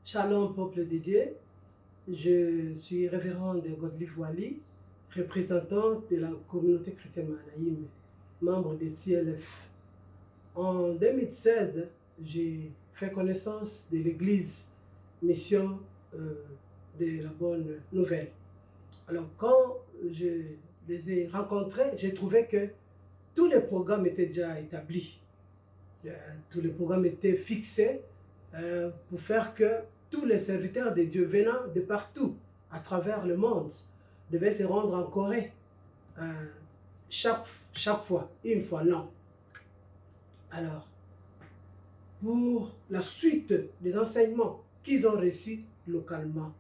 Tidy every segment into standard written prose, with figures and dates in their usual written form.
Shalom, peuple de Dieu. Je suis révérend de Godlive Wali, représentant de la communauté chrétienne Manaïm, membre de CLF. En 2016, j'ai fait connaissance de l'église Mission de la Bonne Nouvelle. Alors, quand je les ai rencontrés, j'ai trouvé que tous les programmes étaient déjà établis. Tous les programmes étaient fixés pour faire que tous les serviteurs de Dieu venant de partout, à travers le monde, devaient se rendre en Corée chaque fois, une fois, non. Alors, pour la suite des enseignements qu'ils ont reçus localement,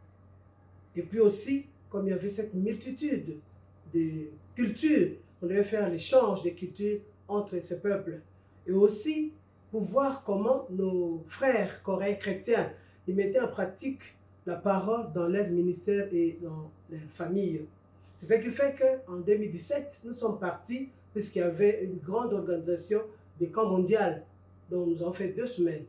et puis aussi, comme il y avait cette multitude de cultures, on devait faire l'échange des cultures entre ces peuples, et aussi pour voir comment nos frères coréens chrétiens ils mettaient en pratique la parole dans leur ministère et dans leur famille. C'est ce qui fait qu'en 2017, nous sommes partis, puisqu'il y avait une grande organisation des camps mondiaux, dont nous avons fait 2 semaines.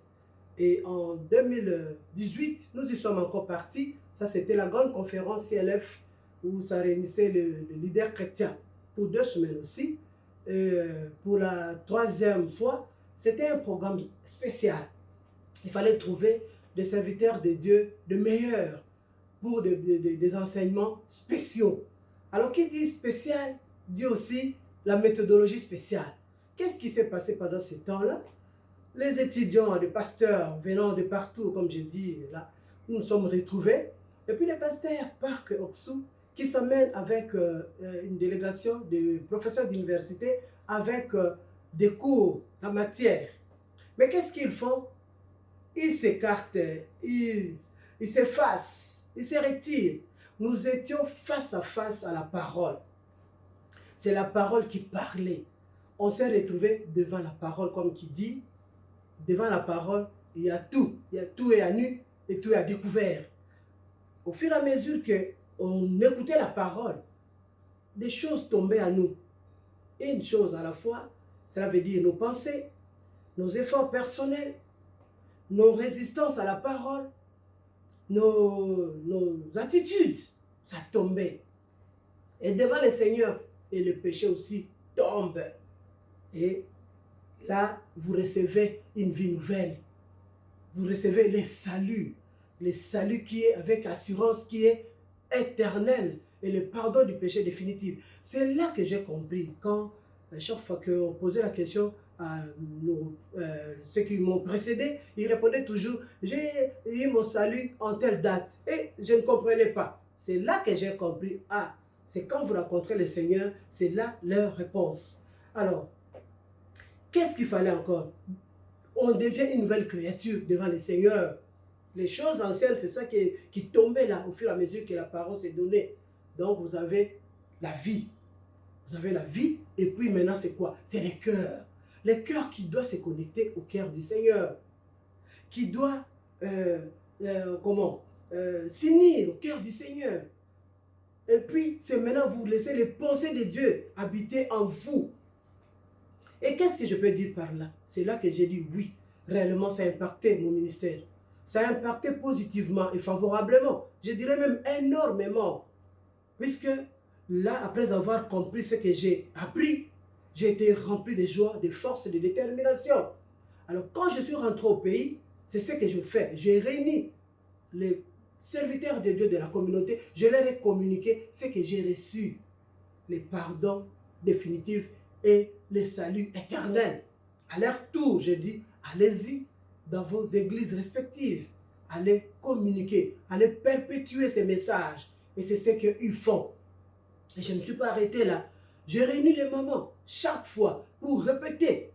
Et en 2018, nous y sommes encore partis. Ça, c'était la grande conférence CLF, où ça réunissait les leaders chrétiens pour 2 semaines aussi. Et pour la 3e fois, c'était un programme spécial. Il fallait trouver des serviteurs de Dieu de meilleurs pour des enseignements spéciaux. Alors, qui dit spécial, dit aussi la méthodologie spéciale. Qu'est-ce qui s'est passé pendant ces temps-là? Les étudiants, les pasteurs venant de partout, comme j'ai dit, là, nous nous sommes retrouvés. Et puis les pasteurs Park Oksu, qui s'amènent avec une délégation de professeurs d'université avec des cours en matière. Mais qu'est-ce qu'ils font? Ils s'écartent, ils s'effacent, ils se retirent. Nous étions face à face à la parole. C'est la parole qui parlait. On s'est retrouvés devant la parole, comme qui dit, devant la parole, il y a tout. Il y a tout est à nu et tout est à découvert. Au fur et à mesure qu'on écoutait la parole, des choses tombaient à nous. Et une chose à la fois, cela veut dire nos pensées, nos efforts personnels, nos résistances à la parole, nos attitudes, ça tombait. Et devant le Seigneur, et le péché aussi tombe. Et là, vous recevez une vie nouvelle. Vous recevez le salut qui est avec assurance, qui est éternel, et le pardon du péché définitif. C'est là que j'ai compris, quand chaque fois qu'on posait la question à ceux qui m'ont précédé, ils répondaient toujours, j'ai eu mon salut en telle date. Et je ne comprenais pas. C'est là que j'ai compris, ah, c'est quand vous rencontrez le Seigneur, c'est là leur réponse. Alors, qu'est-ce qu'il fallait encore? On devient une nouvelle créature devant le Seigneur. Les choses anciennes, c'est ça qui tombait là au fur et à mesure que la parole s'est donnée. Donc vous avez la vie. Vous avez la vie, et puis maintenant c'est quoi? C'est le cœur. Le cœur qui doit se connecter au cœur du Seigneur. Qui doit, s'unir au cœur du Seigneur. Et puis c'est maintenant vous laissez les pensées de Dieu habiter en vous. Et qu'est-ce que je peux dire par là? C'est là que j'ai dit oui, réellement ça a impacté mon ministère. Ça a impacté positivement et favorablement. Je dirais même énormément. Puisque là, après avoir compris ce que j'ai appris, j'ai été rempli de joie, de force et de détermination. Alors quand je suis rentré au pays, c'est ce que je fais. J'ai réuni les serviteurs de Dieu de la communauté. Je leur ai communiqué ce que j'ai reçu. Les pardons définitifs et le salut éternel. À leur tour, je dis, allez-y dans vos églises respectives. Allez communiquer, allez perpétuer ces messages. Et c'est ce qu'ils font. Et je ne me suis pas arrêté là. J'ai réuni les mamans chaque fois pour répéter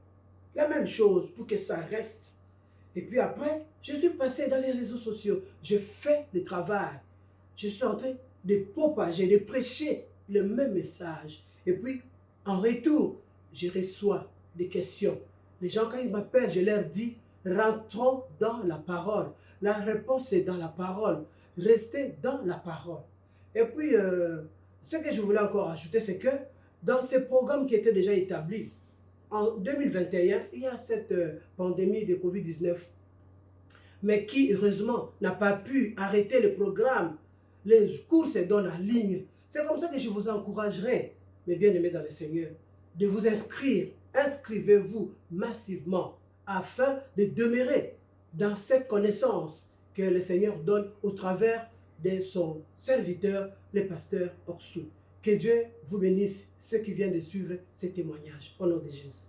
la même chose pour que ça reste. Et puis après, je suis passé dans les réseaux sociaux. Je fais le travail. Je suis en train de propager, de prêcher le même message. Et puis, en retour, je reçois des questions. Les gens, quand ils m'appellent, je leur dis, rentrons dans la parole. La réponse est dans la parole. Restez dans la parole. Et puis, ce que je voulais encore ajouter, c'est que dans ces programmes qui étaient déjà établis, en 2021, il y a cette pandémie de Covid-19. mais qui, heureusement, n'a pas pu arrêter le programme. Les cours se donnent en ligne. C'est comme ça que je vous encouragerai, mes bien-aimés dans le Seigneur, de vous inscrire. Inscrivez-vous massivement afin de demeurer dans cette connaissance que le Seigneur donne au travers de son serviteur, le pasteur Oksou. Que Dieu vous bénisse, ceux qui viennent de suivre ces témoignages. Au nom de Jésus.